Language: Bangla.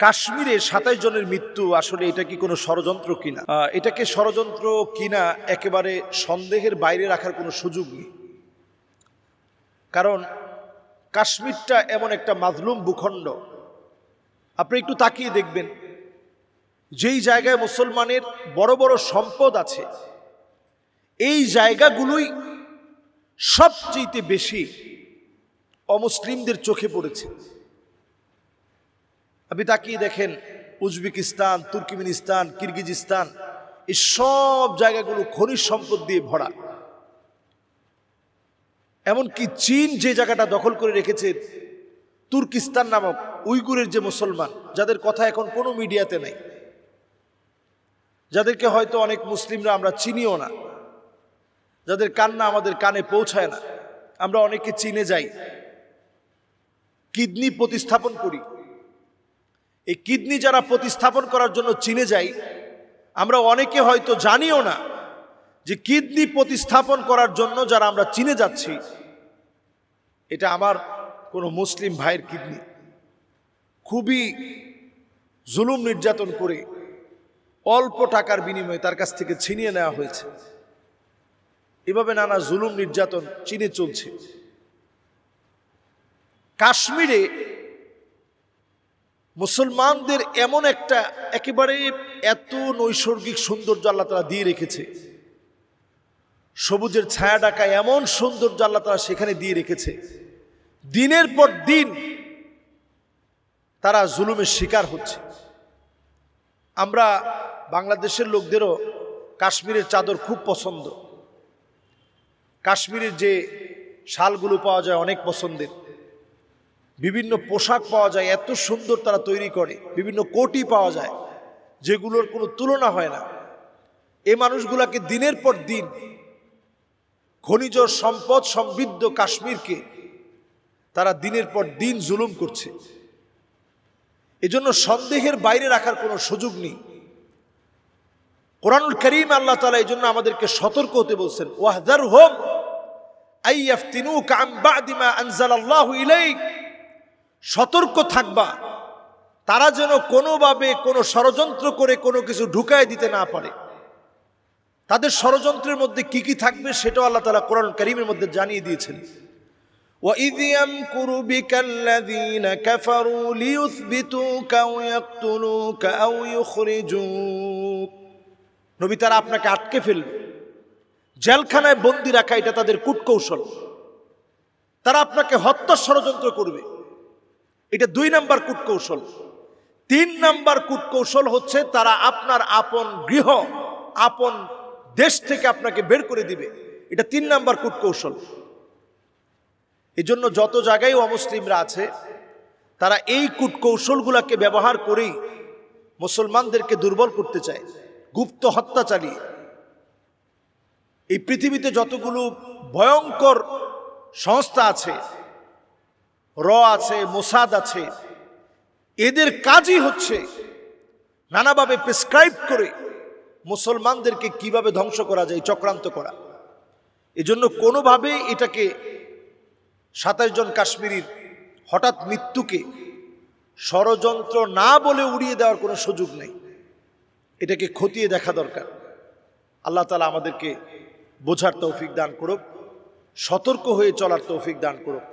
কাশ্মীরে ২৭ জনের মৃত্যু আসলে এটা কি কোনো ষড়যন্ত্র কিনা? এটাকে ষড়যন্ত্র কিনা একেবারে সন্দেহের বাইরে রাখার কোনো সুযোগ নেই। কারণ কাশ্মীরটা এমন একটা মাজলুম ভূখণ্ড, আপনি একটু তাকিয়ে দেখবেন, যেই জায়গায় মুসলমানের বড় বড় সম্পদ আছে, এই জায়গাগুলোই সবচেয়ে বেশি অমুসলিমদের চোখে পড়েছে। আপনি তাকিয়ে দেখেন, উজবেকিস্তান, তুর্কমেনিস্তান, কিরগিজস্তান, এই সব জায়গাগুলো খনিজ সম্পদ দিয়ে ভরা। এমনকি চীন যে জায়গাটা দখল করে রেখেছে, তুর্কিস্তান নামক উইগুরের যে মুসলমান, যাদের কথা এখন কোনো মিডিয়াতে নেই, যাদেরকে হয়তো অনেক মুসলিমরা আমরা চিনিও না, যাদের কান্না আমাদের কানে পৌঁছায় না, আমরা অনেকে চীনে যাই, কিডনি প্রতিস্থাপন করি। এই কিডনি যারা প্রতিস্থাপন করার জন্য চীনে যাই, আমরা অনেকে হয়তো জানিও না যে কিডনি প্রতিস্থাপন করার জন্য যারা আমরা চীনে যাচ্ছি, এটা আমার কোনো মুসলিম ভাইয়ের কিডনি। খুবই জুলুম নির্যাতন করে অল্প টাকার বিনিময়ে তার কাছ থেকে ছিনিয়ে নেওয়া হয়েছে। এভাবে নানা জুলুম নির্যাতন চীনে চলছে। কাশ্মীরে মুসলমানদের এমন একটা একেবারে এত নৈসর্গিক সৌন্দর্য আল্লাহ তাআলা দিয়ে রেখেছে, সবুজের ছায়া ঢাকা এমন সৌন্দর্য আল্লাহ তাআলা সেখানে দিয়ে রেখেছে, দিনের পর দিন তারা জুলুমের শিকার হচ্ছে। আমরা বাংলাদেশের লোকদেরও কাশ্মীরের চাদর খুব পছন্দ, কাশ্মীরের যে শালগুলো পাওয়া যায় অনেক পছন্দের, বিভিন্ন পোশাক পাওয়া যায়, এত সুন্দর তারা তৈরি করে, বিভিন্ন কোটি পাওয়া যায় যেগুলোর কোনো তুলনা হয় না। এই মানুষগুলাকে দিনের পর দিন খনিজ সম্পদ সমৃদ্ধ কাশ্মীরকে তারা দিনের পর দিন জুলুম করছে। এজন্য সন্দেহের বাইরে রাখার কোনো সুযোগ নেই। কোরআনুল কারীম আল্লাহ তাআলা এই জন্য আমাদেরকে সতর্ক হতে বলছেন, ওয়াহযারহুম আইয়াফতিনুকা আন বা'দি মা আনজালাল্লাহু ইলাইক। সতর্ক থাকবা, তারা যেন কোনোভাবে কোনো ষড়যন্ত্র করে কোনো কিছু ঢুকায় দিতে না পারে। তাদের ষড়যন্ত্রের মধ্যে কি কি থাকবে সেটাও আল্লাহ তাআলা কোরআনুল কারীমের মধ্যে জানিয়ে দিয়েছেন। وَإِذْ يَمْكُرُ بِكَ الَّذِينَ كَفَرُوا لِيُثْبِتُوكَ أَوْ يَقْتُلُوكَ أَوْ يُخْرِجُوكَ। নবী, তারা আপনাকে আটকে ফেলবে, জেলখানায় বন্দী রাখা, এটা তাদের কূটকৌশল। তারা আপনাকে হত্যার ষড়যন্ত্র করবে, এটা 2 নাম্বার কূটকৌশল। 3 নাম্বার কূটকৌশল হচ্ছে তারা আপনার আপন গৃহ, আপন দেশ থেকে আপনাকে বের করে দিবে, এটা 3 নাম্বার কূটকৌশল। এজন্য যত জায়গায় অমুসলিমরা আছে, তারা এই কূটকৌশলগুলোকে ব্যবহার করেই মুসলমানদেরকে দুর্বল করতে চায়, গুপ্ত হত্যা চালিয়ে। এই পৃথিবীতে যতগুলো ভয়ঙ্কর সংস্থা আছে, র আছে, মোসাদ আছে, এদের কাজই হচ্ছে নানাভাবে প্রেসক্রাইব করে মুসলমানদেরকে কিভাবে ধ্বংস করা যায় চক্রান্ত করা। এজন্য কোনোভাবে এটাকে ২৭ জন কাশ্মীরির হঠাৎ মৃত্যুকে ষড়যন্ত্র না বলে উড়িয়ে দেওয়ার কোনো সুযোগ নেই, এটাকে খতিয়ে দেখা দরকার। আল্লাহ তাআলা আমাদেরকে বোঝার তৌফিক দান করুক, সতর্ক হয়ে চলার তৌফিক দান করুক।